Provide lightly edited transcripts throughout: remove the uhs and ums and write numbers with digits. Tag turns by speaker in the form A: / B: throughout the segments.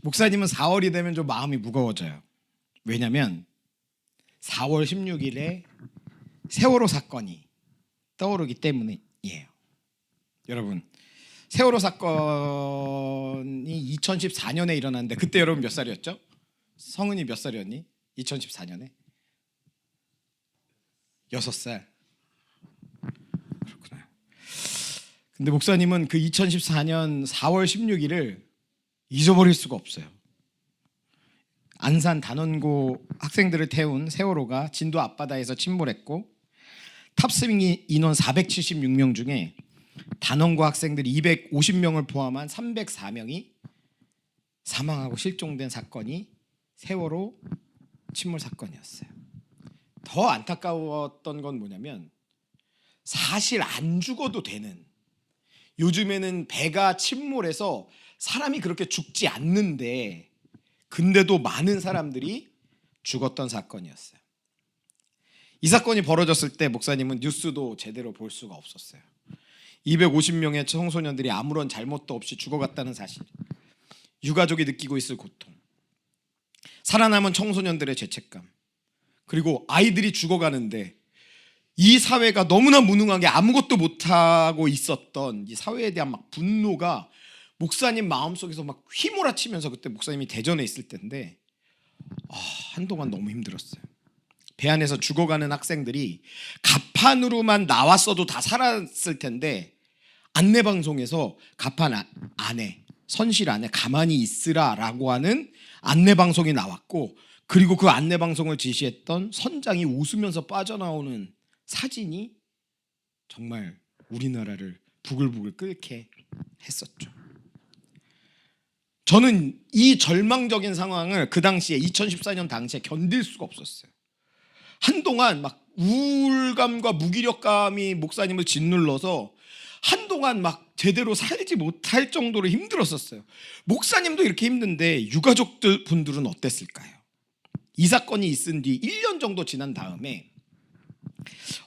A: 목사님은 4월이 되면 좀 마음이 무거워져요. 왜냐하면 4월 16일에 세월호 사건이 떠오르기 때문이에요. 여러분, 세월호 사건이 2014년에 일어났는데 그때 여러분 몇 살이었죠? 성은이 몇 살이었니? 2014년에? 6살. 그렇구나. 근데 목사님은 그 2014년 4월 16일을 잊어버릴 수가 없어요. 안산 단원고 학생들을 태운 세월호가 진도 앞바다에서 침몰했고 탑승 인원 476명 중에 단원고 학생들 250명을 포함한 304명이 사망하고 실종된 사건이 세월호 침몰 사건이었어요. 더 안타까웠던 건 뭐냐면 사실 안 죽어도 되는, 요즘에는 배가 침몰해서 사람이 그렇게 죽지 않는데 근데도 많은 사람들이 죽었던 사건이었어요. 이 사건이 벌어졌을 때 목사님은 뉴스도 제대로 볼 수가 없었어요. 250명의 청소년들이 아무런 잘못도 없이 죽어갔다는 사실, 유가족이 느끼고 있을 고통, 살아남은 청소년들의 죄책감, 그리고 아이들이 죽어가는데 이 사회가 너무나 무능하게 아무것도 못하고 있었던 이 사회에 대한 막 분노가 목사님 마음속에서 막 휘몰아치면서, 그때 목사님이 대전에 있을 때인데 한동안 너무 힘들었어요. 배 안에서 죽어가는 학생들이 갑판으로만 나왔어도 다 살았을 텐데 안내방송에서 갑판 안에, 선실 안에 가만히 있으라라고 하는 안내방송이 나왔고, 그리고 그 안내방송을 지시했던 선장이 웃으면서 빠져나오는 사진이 정말 우리나라를 부글부글 끓게 했었죠. 저는 이 절망적인 상황을 그 당시에 2014년 당시에 견딜 수가 없었어요. 한동안 막 우울감과 무기력감이 목사님을 짓눌러서 한동안 막 제대로 살지 못할 정도로 힘들었었어요. 목사님도 이렇게 힘든데 유가족들 분들은 어땠을까요? 이 사건이 있은 뒤 1년 정도 지난 다음에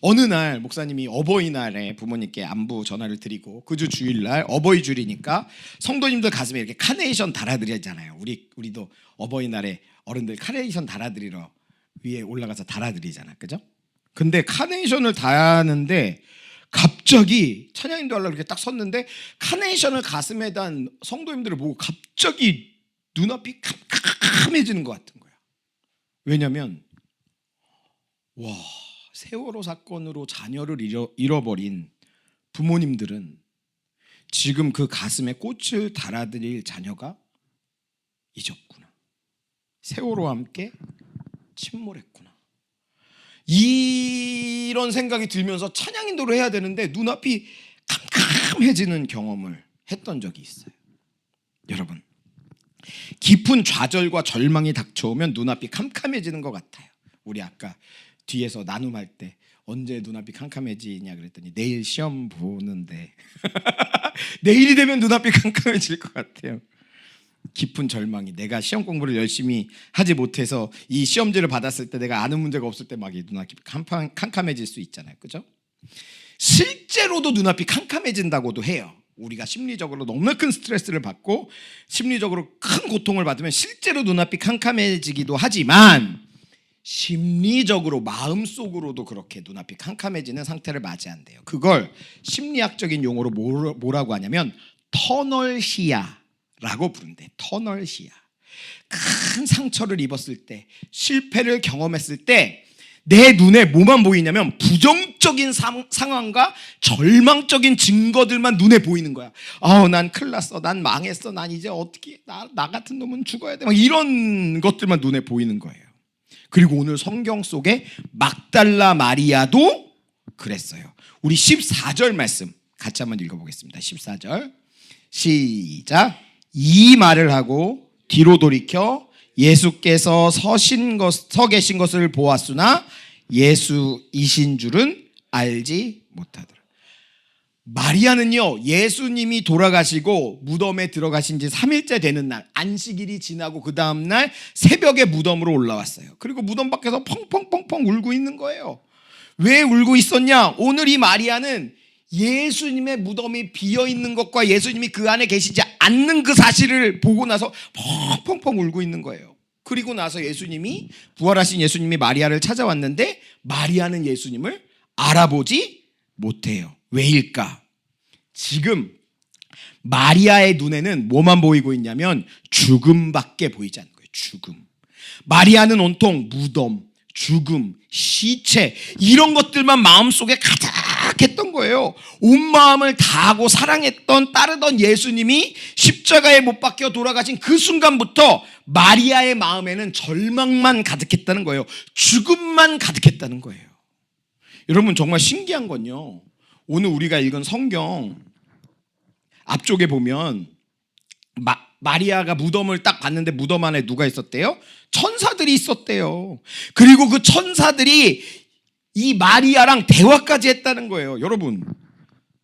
A: 어느 날 목사님이 어버이날에 부모님께 안부 전화를 드리고, 그 주 주일날 어버이 주일이니까 성도님들 가슴에 이렇게 카네이션 달아드리잖아요. 우리도 어버이날에 어른들 카네이션 달아드리러 위에 올라가서 달아드리잖아, 그죠? 근데 카네이션을 달았는데 갑자기 찬양인도 하려고 이렇게 딱 섰는데 카네이션을 가슴에 단 성도님들을 보고 갑자기 눈앞이 캄캄해지는 것 같은 거야. 왜냐면 세월호 사건으로 자녀를 잃어버린 부모님들은 지금 그 가슴에 꽃을 달아드릴 자녀가 잊었구나, 세월호와 함께 침몰했구나, 이런 생각이 들면서 찬양인도를 해야 되는데 눈앞이 캄캄해지는 경험을 했던 적이 있어요. 여러분, 깊은 좌절과 절망이 닥쳐오면 눈앞이 캄캄해지는 것 같아요. 우리 아까 뒤에서 나눔할 때 언제 눈앞이 캄캄해지냐 그랬더니 내일 시험 보는데 내일이 되면 눈앞이 캄캄해질 것 같아요. 깊은 절망이, 내가 시험 공부를 열심히 하지 못해서 이 시험지를 받았을 때 내가 아는 문제가 없을 때 막 눈앞이 캄캄해질 수 있잖아요, 그죠? 실제로도 눈앞이 캄캄해진다고도 해요. 우리가 심리적으로 너무나 큰 스트레스를 받고 심리적으로 큰 고통을 받으면 실제로 눈앞이 캄캄해지기도 하지만 심리적으로, 마음속으로도 그렇게 눈앞이 캄캄해지는 상태를 맞이한대요. 그걸 심리학적인 용어로 뭐라고 하냐면 터널 시야라고 부른대. 터널 시야. 큰 상처를 입었을 때, 실패를 경험했을 때 내 눈에 뭐만 보이냐면 부정적인 상황과 절망적인 증거들만 눈에 보이는 거야. 난 큰일 났어, 난 망했어, 난 이제 어떻게, 나 같은 놈은 죽어야 돼, 막 이런 것들만 눈에 보이는 거예요. 그리고 오늘 성경 속에 막달라 마리아도 그랬어요. 우리 14절 말씀 같이 한번 읽어보겠습니다. 14절 시작. 이 말을 하고 뒤로 돌이켜 예수께서 서 계신 것을 보았으나 예수이신 줄은 알지 못하더라. 마리아는요, 예수님이 돌아가시고 무덤에 들어가신 지 3일째 되는 날, 안식일이 지나고 그 다음날 새벽에 무덤으로 올라왔어요. 그리고 무덤 밖에서 펑펑펑펑 울고 있는 거예요. 왜 울고 있었냐? 오늘 이 마리아는 예수님의 무덤이 비어있는 것과 예수님이 그 안에 계시지 않는 그 사실을 보고 나서 펑펑펑 울고 있는 거예요. 그리고 나서 예수님이, 부활하신 예수님이 마리아를 찾아왔는데 마리아는 예수님을 알아보지 못해요. 왜일까? 지금 마리아의 눈에는 뭐만 보이고 있냐면 죽음밖에 보이지 않는 거예요. 죽음. 마리아는 온통 무덤, 죽음, 시체 이런 것들만 마음속에 가득했던 거예요. 온 마음을 다하고 사랑했던, 따르던 예수님이 십자가에 못 박혀 돌아가신 그 순간부터 마리아의 마음에는 절망만 가득했다는 거예요. 죽음만 가득했다는 거예요. 여러분, 정말 신기한 건요, 오늘 우리가 읽은 성경 앞쪽에 보면 마리아가 무덤을 딱 봤는데 무덤 안에 누가 있었대요? 천사들이 있었대요. 그리고 그 천사들이 이 마리아랑 대화까지 했다는 거예요. 여러분,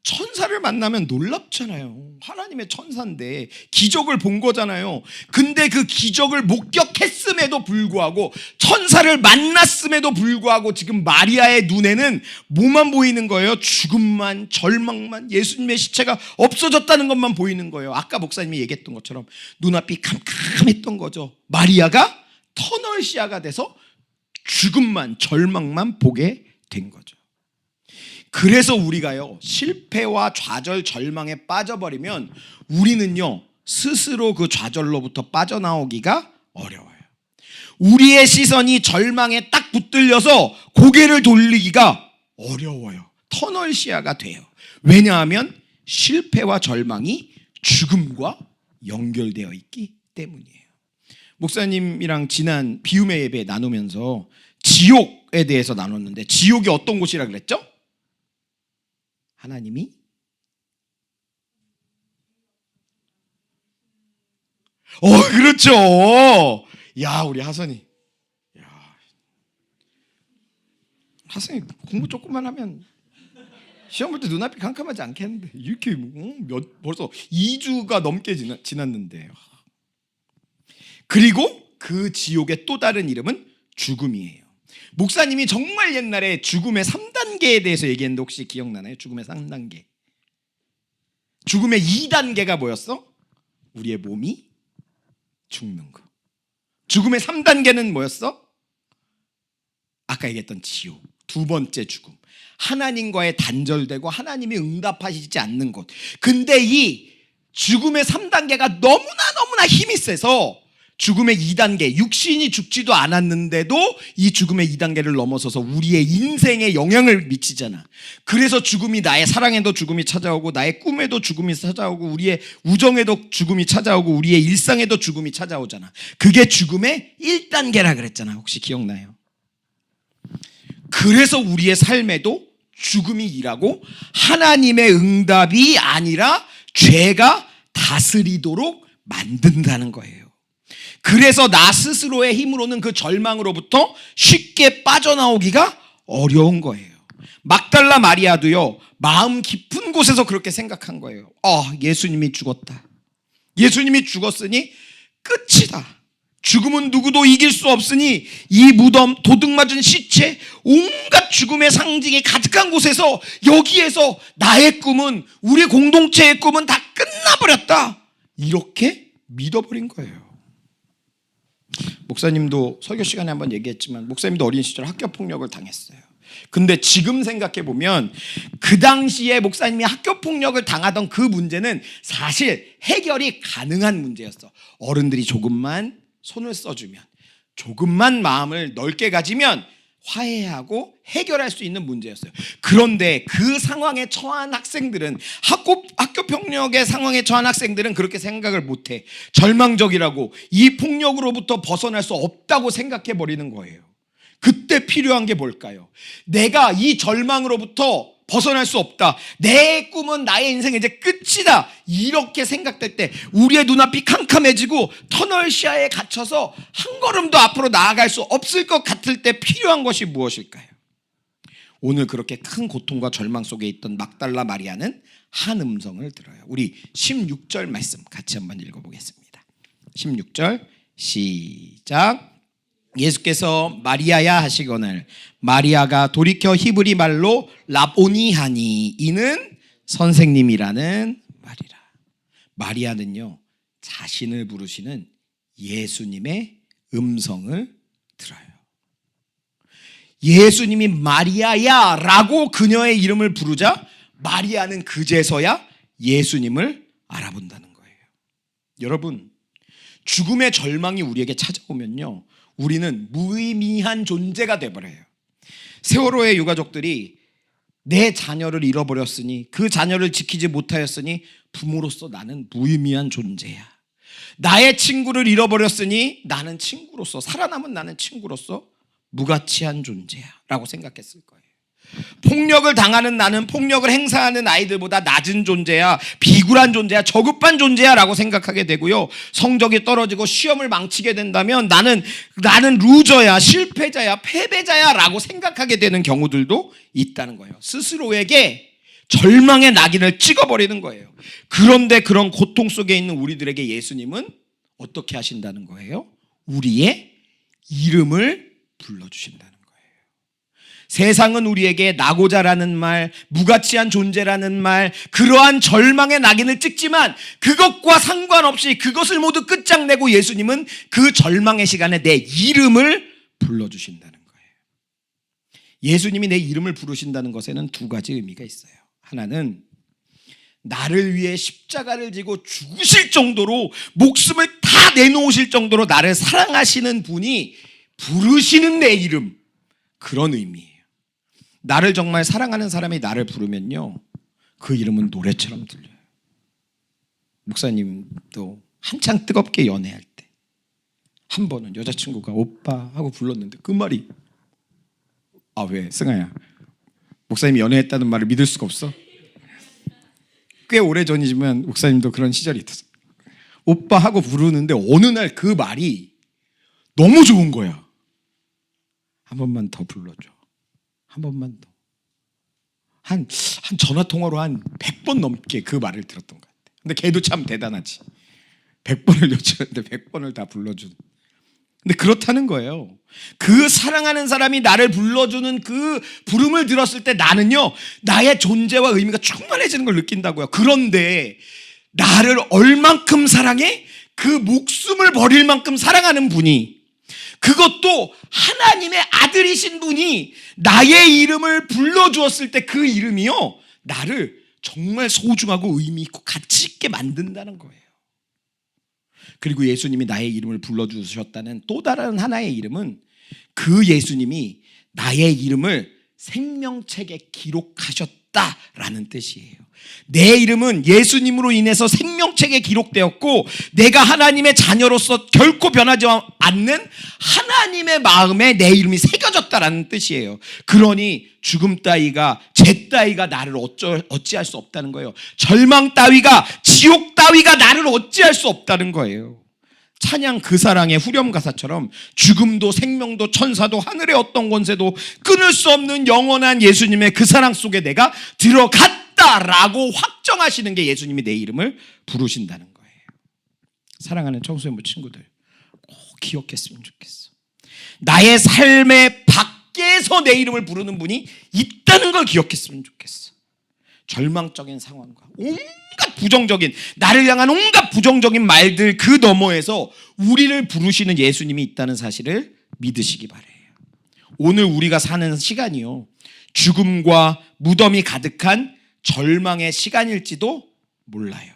A: 천사를 만나면 놀랍잖아요. 하나님의 천사인데 기적을 본 거잖아요. 근데 그 기적을 목격했음에도 불구하고, 천사를 만났음에도 불구하고 지금 마리아의 눈에는 뭐만 보이는 거예요? 죽음만, 절망만, 예수님의 시체가 없어졌다는 것만 보이는 거예요. 아까 목사님이 얘기했던 것처럼 눈앞이 캄캄했던 거죠. 마리아가 터널시아가 돼서 죽음만, 절망만 보게 된 거죠. 그래서 우리가요, 실패와 좌절, 절망에 빠져버리면 우리는요, 스스로 그 좌절로부터 빠져나오기가 어려워요. 우리의 시선이 절망에 딱 붙들려서 고개를 돌리기가 어려워요. 터널 시야가 돼요. 왜냐하면 실패와 절망이 죽음과 연결되어 있기 때문이에요. 목사님이랑 지난 비움의 예배 나누면서 지옥에 대해서 나눴는데, 지옥이 어떤 곳이라 그랬죠? 하나님이 그렇죠. 야, 우리 하선이, 하선이 공부 조금만 하면 시험 볼 때 눈앞이 캄캄하지 않겠는데, 이렇게 벌써 2주가 넘게 지났는데. 그리고 그 지옥의 또 다른 이름은 죽음이에요. 목사님이 정말 옛날에 죽음의 3단계에 대해서 얘기했는데 혹시 기억나나요? 죽음의 3단계. 죽음의 2단계가 뭐였어? 우리의 몸이 죽는 거. 죽음의 3단계는 뭐였어? 아까 얘기했던 지옥. 두 번째 죽음. 하나님과의 단절되고 하나님이 응답하시지 않는 곳. 근데 이 죽음의 3단계가 너무나 힘이 세서 죽음의 2단계, 육신이 죽지도 않았는데도 이 죽음의 2단계를 넘어서서 우리의 인생에 영향을 미치잖아. 그래서 죽음이, 나의 사랑에도 죽음이 찾아오고, 나의 꿈에도 죽음이 찾아오고, 우리의 우정에도 죽음이 찾아오고, 우리의 일상에도 죽음이 찾아오잖아. 그게 죽음의 1단계라 그랬잖아. 혹시 기억나요? 그래서 우리의 삶에도 죽음이 일하고 하나님의 응답이 아니라 죄가 다스리도록 만든다는 거예요. 그래서 나 스스로의 힘으로는 그 절망으로부터 쉽게 빠져나오기가 어려운 거예요. 막달라 마리아도요, 마음 깊은 곳에서 그렇게 생각한 거예요. 예수님이 죽었다. 예수님이 죽었으니 끝이다. 죽음은 누구도 이길 수 없으니 이 무덤, 도둑 맞은 시체, 온갖 죽음의 상징이 가득한 곳에서, 여기에서 나의 꿈은, 우리 공동체의 꿈은 다 끝나버렸다. 이렇게 믿어버린 거예요. 목사님도 설교 시간에 한번 얘기했지만, 목사님도 어린 시절 학교폭력을 당했어요. 근데 지금 생각해보면 그 당시에 목사님이 학교폭력을 당하던 그 문제는 사실 해결이 가능한 문제였어. 어른들이 조금만 손을 써주면, 조금만 마음을 넓게 가지면 화해하고 해결할 수 있는 문제였어요. 그런데 그 상황에 처한 학생들은, 학교 폭력의 상황에 처한 학생들은 그렇게 생각을 못해. 절망적이라고, 이 폭력으로부터 벗어날 수 없다고 생각해 버리는 거예요. 그때 필요한 게 뭘까요? 내가 이 절망으로부터 벗어날 수 없다, 내 꿈은, 나의 인생이 이제 끝이다, 이렇게 생각될 때 우리의 눈앞이 캄캄해지고 터널 시야에 갇혀서 한 걸음도 앞으로 나아갈 수 없을 것 같을 때 필요한 것이 무엇일까요? 오늘 그렇게 큰 고통과 절망 속에 있던 막달라 마리아는 한 음성을 들어요. 우리 16절 말씀 같이 한번 읽어보겠습니다. 16절 시작. 예수께서 마리아야 하시거늘 마리아가 돌이켜 히브리 말로 라보니 하니, 이는 선생님이라는 말이라. 마리아는요, 자신을 부르시는 예수님의 음성을 들어요. 예수님이 마리아야 라고 그녀의 이름을 부르자 마리아는 그제서야 예수님을 알아본다는 거예요. 여러분, 죽음의 절망이 우리에게 찾아오면요, 우리는 무의미한 존재가 돼버려요. 세월호의 유가족들이 내 자녀를 잃어버렸으니, 그 자녀를 지키지 못하였으니 부모로서 나는 무의미한 존재야. 나의 친구를 잃어버렸으니 나는 친구로서, 살아남은 나는 친구로서 무가치한 존재야 라고 생각했을 거예요. 폭력을 당하는 나는 폭력을 행사하는 아이들보다 낮은 존재야, 비굴한 존재야, 저급한 존재야 라고 생각하게 되고요, 성적이 떨어지고 시험을 망치게 된다면 나는 루저야, 실패자야, 패배자야 라고 생각하게 되는 경우들도 있다는 거예요. 스스로에게 절망의 낙인을 찍어버리는 거예요. 그런데 그런 고통 속에 있는 우리들에게 예수님은 어떻게 하신다는 거예요? 우리의 이름을 불러주신다는 거예요. 세상은 우리에게 나고자라는 말, 무가치한 존재라는 말, 그러한 절망의 낙인을 찍지만 그것과 상관없이 그것을 모두 끝장내고 예수님은 그 절망의 시간에 내 이름을 불러주신다는 거예요. 예수님이 내 이름을 부르신다는 것에는 두 가지 의미가 있어요. 하나는 나를 위해 십자가를 지고 죽으실 정도로, 목숨을 다 내놓으실 정도로 나를 사랑하시는 분이 부르시는 내 이름, 그런 의미예요. 나를 정말 사랑하는 사람이 나를 부르면요, 그 이름은 노래처럼 들려요. 목사님도 한창 뜨겁게 연애할 때 한 번은 여자친구가 오빠 하고 불렀는데 그 말이, 아 왜 승아야, 목사님이 연애했다는 말을 믿을 수가 없어? 꽤 오래전이지만 목사님도 그런 시절이 있었어요. 오빠 하고 부르는데 어느 날 그 말이 너무 좋은 거야. 한 번만 더 불러줘. 한 번만 더. 한 전화통화로 한 100번 넘게 그 말을 들었던 것 같아. 근데 걔도 참 대단하지. 100번을 요청했는데 100번을 다 불러주는. 근데 그렇다는 거예요. 그 사랑하는 사람이 나를 불러주는 그 부름을 들었을 때 나는요, 나의 존재와 의미가 충만해지는 걸 느낀다고요. 그런데 나를 얼만큼 사랑해? 그 목숨을 버릴 만큼 사랑하는 분이, 그것도 하나님의 아들이신 분이 나의 이름을 불러주었을 때 그 이름이요, 나를 정말 소중하고 의미 있고 가치 있게 만든다는 거예요. 그리고 예수님이 나의 이름을 불러주셨다는 또 다른 하나의 이름은, 그 예수님이 나의 이름을 생명책에 기록하셨다라는 뜻이에요. 내 이름은 예수님으로 인해서 생명책에 기록되었고, 내가 하나님의 자녀로서 결코 변하지 않는 하나님의 마음에 내 이름이 새겨졌다라는 뜻이에요. 그러니 죽음 따위가, 죄 따위가 나를 어찌할 수 없다는 거예요. 절망 따위가, 지옥 따위가 나를 어찌할 수 없다는 거예요. 찬양 그 사랑의 후렴 가사처럼 죽음도 생명도 천사도 하늘의 어떤 권세도 끊을 수 없는 영원한 예수님의 그 사랑 속에 내가 들어갔다라고 확정하시는 게 예수님이 내 이름을 부르신다는 거예요. 사랑하는 청소년부 친구들, 꼭 기억했으면 좋겠어. 나의 삶의 밖에서 내 이름을 부르는 분이 있다는 걸 기억했으면 좋겠어. 절망적인 상황과 온갖 부정적인, 나를 향한 온갖 부정적인 말들 그 너머에서 우리를 부르시는 예수님이 있다는 사실을 믿으시기 바래요. 오늘 우리가 사는 시간이요, 죽음과 무덤이 가득한 절망의 시간일지도 몰라요.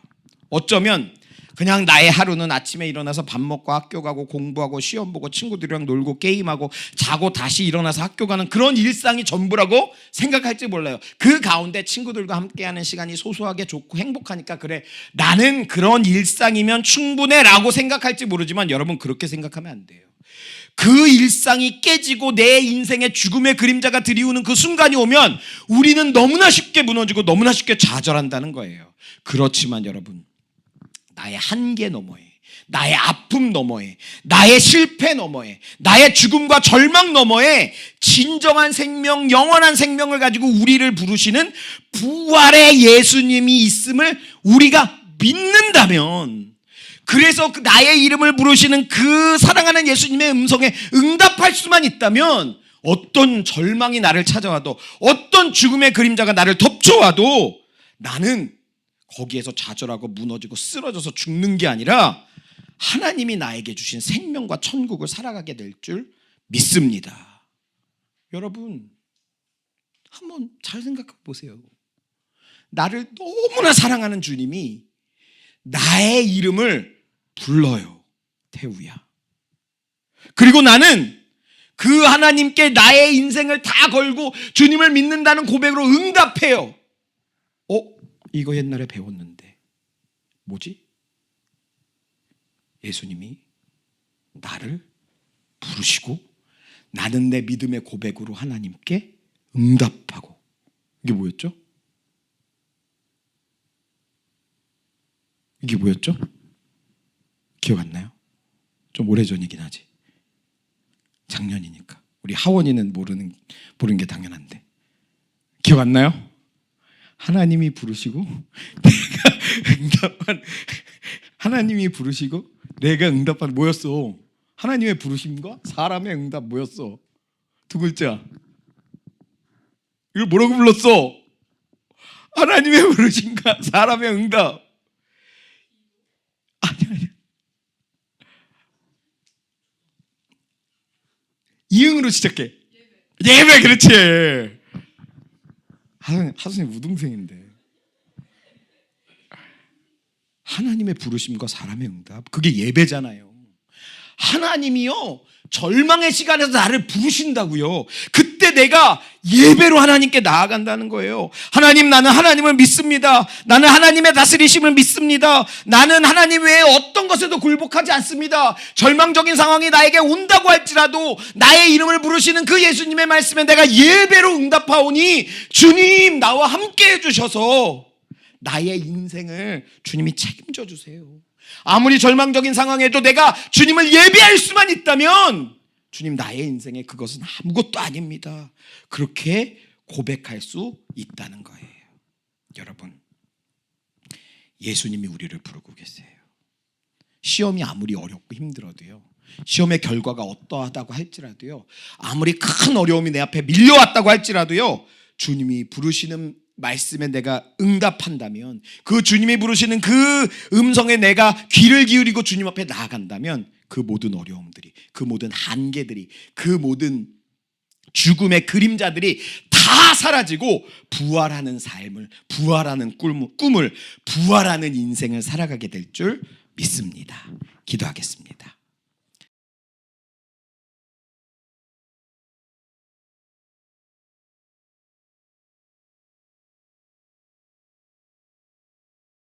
A: 어쩌면 그냥 나의 하루는 아침에 일어나서 밥 먹고 학교 가고 공부하고 시험 보고 친구들이랑 놀고 게임하고 자고 다시 일어나서 학교 가는 그런 일상이 전부라고 생각할지 몰라요. 그 가운데 친구들과 함께하는 시간이 소소하게 좋고 행복하니까 그래, 나는 그런 일상이면 충분해 라고 생각할지 모르지만, 여러분 그렇게 생각하면 안 돼요. 그 일상이 깨지고 내 인생의 죽음의 그림자가 드리우는 그 순간이 오면 우리는 너무나 쉽게 무너지고 너무나 쉽게 좌절한다는 거예요. 그렇지만 여러분, 나의 한계 너머에, 나의 아픔 너머에, 나의 실패 너머에, 나의 죽음과 절망 너머에 진정한 생명, 영원한 생명을 가지고 우리를 부르시는 부활의 예수님이 있음을 우리가 믿는다면, 그래서 나의 이름을 부르시는 그 사랑하는 예수님의 음성에 응답할 수만 있다면, 어떤 절망이 나를 찾아와도, 어떤 죽음의 그림자가 나를 덮쳐와도 나는 거기에서 좌절하고 무너지고 쓰러져서 죽는 게 아니라 하나님이 나에게 주신 생명과 천국을 살아가게 될 줄 믿습니다. 여러분, 한번 잘 생각해 보세요. 나를 너무나 사랑하는 주님이 나의 이름을 불러요. 태우야. 그리고 나는 그 하나님께 나의 인생을 다 걸고 주님을 믿는다는 고백으로 응답해요. 이거 옛날에 배웠는데 뭐지? 예수님이 나를 부르시고 나는 내 믿음의 고백으로 하나님께 응답하고. 이게 뭐였죠? 이게 뭐였죠? 기억 안 나요? 좀 오래전이긴 하지. 작년이니까. 우리 하원이는 모르는 게 당연한데. 기억 안 나요? 하나님이 부르시고 내가 응답한, 하나님이 부르시고 내가 응답한, 뭐였어? 하나님의 부르심과 사람의 응답 뭐였어? 두 글자. 이걸 뭐라고 불렀어? 하나님의 부르심과 사람의 응답. 아니. 이응으로 시작해. 예배. 그렇지. 하수님 우동생인데. 하나님의 부르심과 사람의 응답, 그게 예배잖아요. 하나님이요, 절망의 시간에서 나를 부르신다고요. 그때 내가 예배로 하나님께 나아간다는 거예요. 하나님, 나는 하나님을 믿습니다. 나는 하나님의 다스리심을 믿습니다. 나는 하나님 외에 어떤 것에도 굴복하지 않습니다. 절망적인 상황이 나에게 온다고 할지라도 나의 이름을 부르시는 그 예수님의 말씀에 내가 예배로 응답하오니 주님 나와 함께 해주셔서 나의 인생을 주님이 책임져 주세요. 아무리 절망적인 상황에도 내가 주님을 예배할 수만 있다면 주님, 나의 인생에 그것은 아무것도 아닙니다. 그렇게 고백할 수 있다는 거예요. 여러분, 예수님이 우리를 부르고 계세요. 시험이 아무리 어렵고 힘들어도요, 시험의 결과가 어떠하다고 할지라도요, 아무리 큰 어려움이 내 앞에 밀려왔다고 할지라도요, 주님이 부르시는 말씀에 내가 응답한다면, 그 주님이 부르시는 그 음성에 내가 귀를 기울이고 주님 앞에 나아간다면 그 모든 어려움들이, 그 모든 한계들이, 그 모든 죽음의 그림자들이 다 사라지고 부활하는 삶을, 부활하는 꿈을, 부활하는 인생을 살아가게 될 줄 믿습니다. 기도하겠습니다.